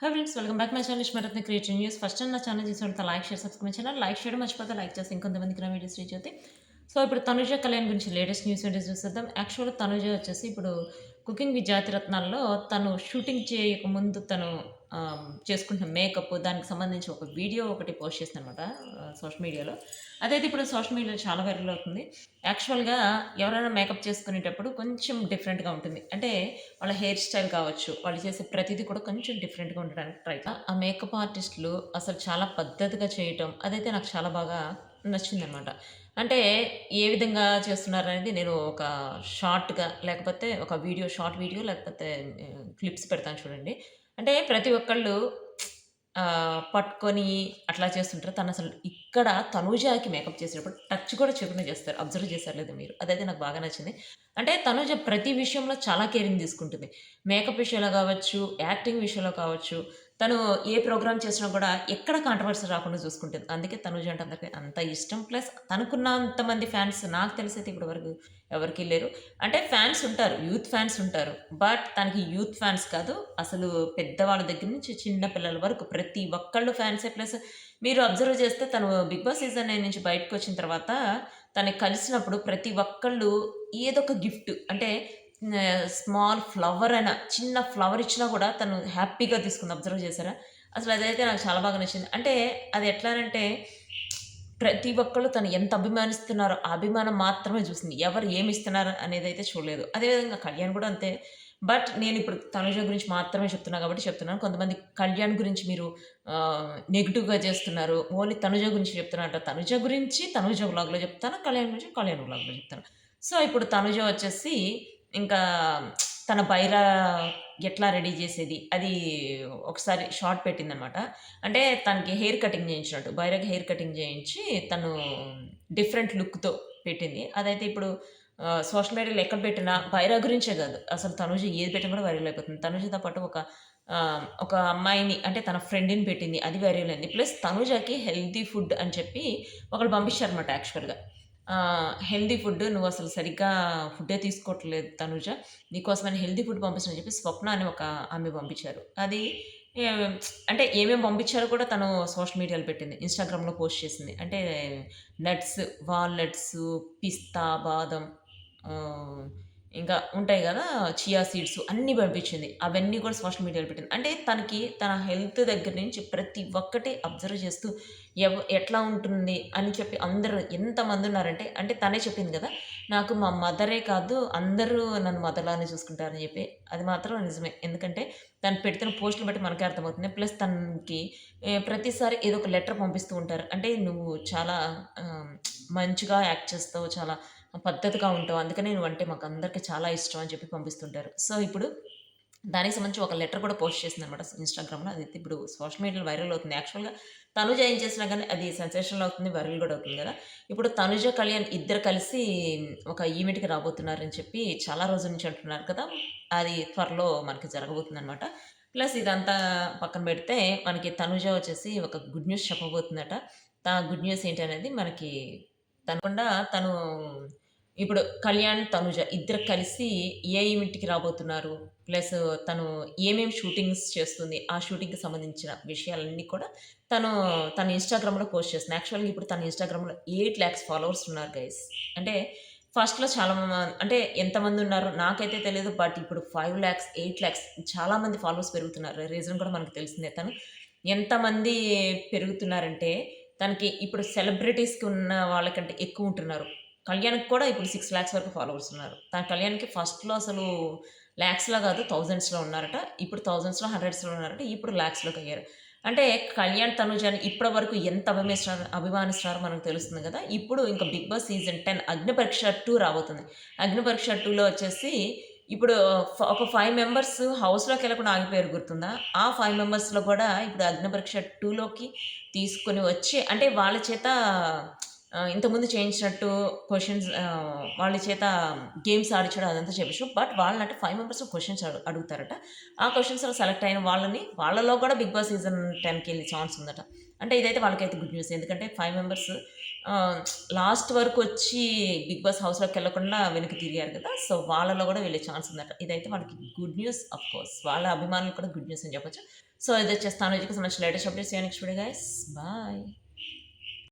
Hi friends, welcome back my channel Ishmaratna creative news. First time నా channel చూసినట్టు like share subscribe channel like చేయడం మర్చిపోతే like చేస్తే ఇంకొంతమందికి నా వీడియోస్ రీచ్ అవుతాయి. సో ఇప్పుడు తనుజ కళ్యాణ్ గురించి లేటెస్ట్ న్యూస్ ఏంటో చూసేద్దాం. యాక్చువల్గా తనుజ వచ్చేసి ఇప్పుడు కుకింగ్ విత్ జాతిరత్నాల్లో తను షూటింగ్ చేయకముందు తను చేసుకుంటున్న మేకప్ దానికి సంబంధించి ఒక వీడియో ఒకటి పోస్ట్ చేసింది అనమాట సోషల్ మీడియాలో. అదైతే ఇప్పుడు సోషల్ మీడియాలో చాలా వైరల్ అవుతుంది. యాక్చువల్‌గా ఎవరైనా మేకప్ చేసుకునేటప్పుడు కొంచెం డిఫరెంట్‌గా ఉంటుంది. అంటే వాళ్ళ హెయిర్ స్టైల్ కావచ్చు, వాళ్ళు చేసే ప్రతీది కూడా కొంచెం డిఫరెంట్‌గా ఉండడానికి ట్రై ఆ మేకప్ ఆర్టిస్టులు అసలు చాలా పద్ధతిగా చేయటం అదైతే నాకు చాలా బాగా నచ్చిందనమాట. అంటే ఏ విధంగా చేస్తున్నారనేది నేను ఒక షార్ట్‌గా లేకపోతే ఒక వీడియో షార్ట్ వీడియో లేకపోతే క్లిప్స్ పెడతాను చూడండి. అంటే ప్రతి ఒక్కళ్ళు పట్టుకొని అట్లా చేస్తుంటారు. తనసలు ఇక్కడ తనూజకి మేకప్ చేసేటప్పుడు టచ్ కూడా చేయకుండా చేస్తారు. అబ్జర్వ్ చేశారో లేదో మీరు? అదైతే నాకు బాగా నచ్చింది. అంటే తనూజ ప్రతి విషయంలో చాలా కేరింగ్ తీసుకుంటుంది. మేకప్ విషయంలో కావచ్చు, యాక్టింగ్ విషయంలో కావచ్చు, తను ఏ ప్రోగ్రామ్ చేసినా కూడా ఎక్కడ కాంట్రవర్సీ రాకుండా చూసుకుంటుంది. అందుకే తనూజ అంటే అందరికి అంత ఇష్టం. ప్లస్ తనకున్నంత మంది ఫ్యాన్స్ నాకు తెలిసైతే ఇప్పటి వరకు ఎవరికీ లేరు. అంటే ఫ్యాన్స్ ఉంటారు. యూత్ ఫ్యాన్స్ ఉంటారు. బట్ తనకి యూత్ ఫ్యాన్స్ కాదు. అసలు పెద్దవాళ్ళ దగ్గర నుంచి చిన్న పిల్లల వరకు ప్రతి ఒక్కళ్ళు ఫ్యాన్సే. ప్లస్ మీరు అబ్జర్వ్ చేస్తే తను 'బిగ్ బాస్' సీజన్ 9 నుంచి బయటకొచ్చిన తర్వాత తనని కలిసినప్పుడు ప్రతి ఒక్కళ్ళు ఏదో ఒక గిఫ్ట్ అంటే స్మాల్ ఫ్లవర్ అయినా, చిన్న ఫ్లవర్ ఇచ్చినా కూడా తను హ్యాపీగా తీసుకుంది. అబ్జర్వ్ చేశారా? అసలు అదైతే నాకు చాలా బాగా నచ్చింది. అంటే అది ఎట్లానంటే ప్రతి ఒక్కళ్ళు తను ఎంత అభిమానిస్తున్నారో, ఆ అభిమానం మాత్రమే చూసింది. ఎవరు ఏమిస్తున్నారు అనేదైతే చూడలేదు. అదేవిధంగా కళ్యాణ్ కూడా అంతే. బట్ నేనిప్పుడు తనుజ గురించి మాత్రమే చెప్తున్నా కాబట్టి చెప్తున్నాను. కొంతమంది కళ్యాణ్ గురించి మీరు నెగెటివ్‌గా చేస్తున్నారు. ఓన్లీ తనుజ గురించి చెప్తున్నారట. తనుజ గురించి తనుజ వ్లాగ్‌లో చెప్తాను. కళ్యాణ్ గురించి కళ్యాణ్ వ్లాగ్‌లో చెప్తాను. సో, ఇప్పుడు తనుజ వచ్చేసి ఇంకా తన బైరా ఎట్లా రెడీ చేసేది, అది ఒకసారి షార్ట్ పెట్టిందనమాట. అంటే తనకి హెయిర్ కటింగ్ చేయించినట్టు. బైరాకి హెయిర్ కటింగ్ చేయించి తను డిఫరెంట్ లుక్‌తో పెట్టింది. అదైతే ఇప్పుడు సోషల్ మీడియాలో ఎక్కడ పెట్టినా బైరా గురించే కాదు. అసలు తనుజ ఏది పెట్టినా కూడా వైరల్ అయిపోతుంది. తనుజతో పాటు ఒక అమ్మాయిని అంటే తన ఫ్రెండ్‌ని పెట్టింది. అది వైరల్ అయింది. ప్లస్ తనుజకి హెల్తీ ఫుడ్ అని చెప్పి ఒకళ్ళు పంపించారన్నమాట యాక్చువల్‌గా. హెల్తీ ఫుడ్ నువ్వసలు సరిగ్గా ఫుడ్డే తీసుకోవట్లేదు తనుజ. నీకోసమని హెల్తీ ఫుడ్ పంపిస్తున్నా అని చెప్పి స్వప్న అని ఒక ఆమె పంపించారు. అది ఏం అంటే ఏమేమి పంపించారో కూడా తను సోషల్ మీడియాలో పెట్టింది. ఇన్‌స్టాగ్రామ్‌లో పోస్ట్ చేసింది. అంటే నట్స్, వాల్‌నట్సు, పిస్తా, బాదం ఆహ్, ఇంకా ఉంటాయి గదా! చియా సీడ్స్ అన్నీ పంపించింది. అవన్నీ కూడా సోషల్ మీడియాలో పెట్టింది. అంటే తనకి తన హెల్త్ దగ్గర నుంచి ప్రతి ఒక్కటి అబ్జర్వ్ చేస్తూ ఎట్లా ఉంటుంది అని చెప్పి అందరూ ఎంతమందున్నారంటే అంటే తనే చెప్పింది గదా! నాకు మా మదరే కాదు అందరూ నన్ను మదర్‌లానే చూసుకుంటారని చెప్పి. అది మాత్రం నిజమే. ఎందుకంటే తను పెడుతున్న పోస్ట్‌లు బట్టి మనకే అర్థమవుతుంది. ప్లస్ తనకి ప్రతిసారి ఏదో ఒక లెటర్ పంపిస్తూ ఉంటారు. అంటే నువ్వు చాలా మంచిగా యాక్ట్ చేస్తావు. చాలా పద్ధతిగా ఉంటావు. అందుకనే నువ్వంటే మాకందరికి చాలా ఇష్టం అని చెప్పి పంపిస్తుంటారు. సో, ఇప్పుడు దానికి సంబంధించి ఒక లెటర్ కూడా పోస్ట్ చేసిందనమాట ఇన్‌స్టాగ్రామ్‌లో. అదైతే ఇప్పుడు సోషల్ మీడియాలో వైరల్ అవుతుంది. యాక్చువల్‌గా తనుజ ఏం చేసినా గానీ అది సెన్సేషనల్ అవుతుంది. వైరల్ గూడా అవుతుంది గదా! ఇప్పుడు తనుజ, కళ్యాణ్ ఇద్దరు కలిసి ఒక ఈవెంట్‌కి రాబోతున్నారని చెప్పి చాలా రోజుల నుంచి అంటున్నారు కదా! అది త్వరలో మనకి జరగబోతుందనమాట. ప్లస్ ఇదంతా పక్కన పెడితే మనకి తనుజ వచ్చేసి ఒక గుడ్ న్యూస్ చెప్పబోతుందట. గుడ్ న్యూస్ ఏంటనేది మనకి తనకుండా తను ఇప్పుడు కళ్యాణ్, తనుజ ఇద్దరు కలిసి ఏ ఈవెంట్‌కి రాబోతున్నారు. ప్లస్ తను ఏమేం షూటింగ్స్ చేస్తుంది. ఆ షూటింగ్‌కి సంబంధించిన విషయాలన్నీ కూడా తను తన ఇన్‌స్టాగ్రామ్‌లో పోస్ట్ చేస్తుంది. యాక్చువల్‌గా ఇప్పుడు తన ఇన్‌స్టాగ్రామ్‌లో 8,00,000 ఫాలోవర్స్ ఉన్నారు గైస్. అంటే ఫస్ట్‌లో చాలా అంటే ఎంతమందున్నారో నాకైతే తెలీదు. బట్ ఇప్పుడు 5,00,000, 8,00,000 చాలా మంది ఫాలోవర్స్ పెరుగుతున్నారు. రీజన్ కూడా మనకు తెలిసిందే. తను ఎంతమంది పెరుగుతున్నారంటే తనకి ఇప్పుడు సెలబ్రిటీస్‌కి ఉన్న వాళ్ళకంటే ఎక్కువుంటున్నారు. కళ్యాణ్‌కి కూడా ఇప్పుడు 6,00,000 వరకు ఫాలోవర్స్ ఉన్నారు. కళ్యాణ్‌కి ఫస్ట్‌లో అసలు లాక్స్‌లో కాదు థౌసండ్స్‌లో ఉన్నారట. ఇప్పుడు థౌసండ్స్‌లో, హండ్రెడ్స్‌లో ఉన్నారట. ఇప్పుడు లాక్స్‌లోకి అయ్యారు. అంటే కళ్యాణ్, తనుజని ఇప్పటి వరకు ఎంత అభిమానిస్తున్నారో మనకు తెలుస్తుంది కదా! ఇప్పుడు ఇంకా 'బిగ్ బాస్' సీజన్ 10 అగ్నిపరీక్ష 2 రాబోతుంది. అగ్నిపరీక్ష 2లో వచ్చేసి ఇప్పుడు ఒక 5 మెంబర్స్ హౌస్‌లోకెళ్ళకుండా ఆగిపోయారు గుర్తుందా? ఆ 5 మెంబర్స్‌లో కూడా ఇప్పుడు అగ్నిపరీక్ష 2లోకి తీసుకొని వచ్చి అంటే వాళ్ళ చేత ఇంతకుముందు చేయించినట్టు క్వెషన్స్ వాళ్ళ చేత గేమ్స్ ఆడించడం అదంతా చేపించరు. బట్ వాళ్ళంటే 5 మెంబర్స్ క్వెషన్స్ అడుగుతారట. ఆ క్వెషన్స్‌లో సెలెక్ట్ అయిన వాళ్ళని వాళ్ళలో కూడా 'బిగ్ బాస్' సీజన్ 10కెళ్ళే ఛాన్స్ ఉందట. అంటే ఇదైతే వాళ్ళకైతే గుడ్ న్యూస్. ఎందుకంటే 5 మెంబర్స్ ఆహ్, లాస్ట్ వరకు వచ్చి 'బిగ్ బాస్' హౌస్‌లోకెళ్ళకుండా వెనక్కి తిరిగారు కదా! సో, వాళ్ళలో కూడా వెళ్ళే ఛాన్స్ ఉందట. ఇదైతే వాళ్ళకి గుడ్ న్యూస్ ఆఫ్‌కోర్స్. వాళ్ళ అభిమానులకు కూడా గుడ్ న్యూస్ అని చెప్పొచ్చు. సో, ఇదొచ్చేసి తనుజకి సంబంధించిన latest updates. See you next video guys. Bye.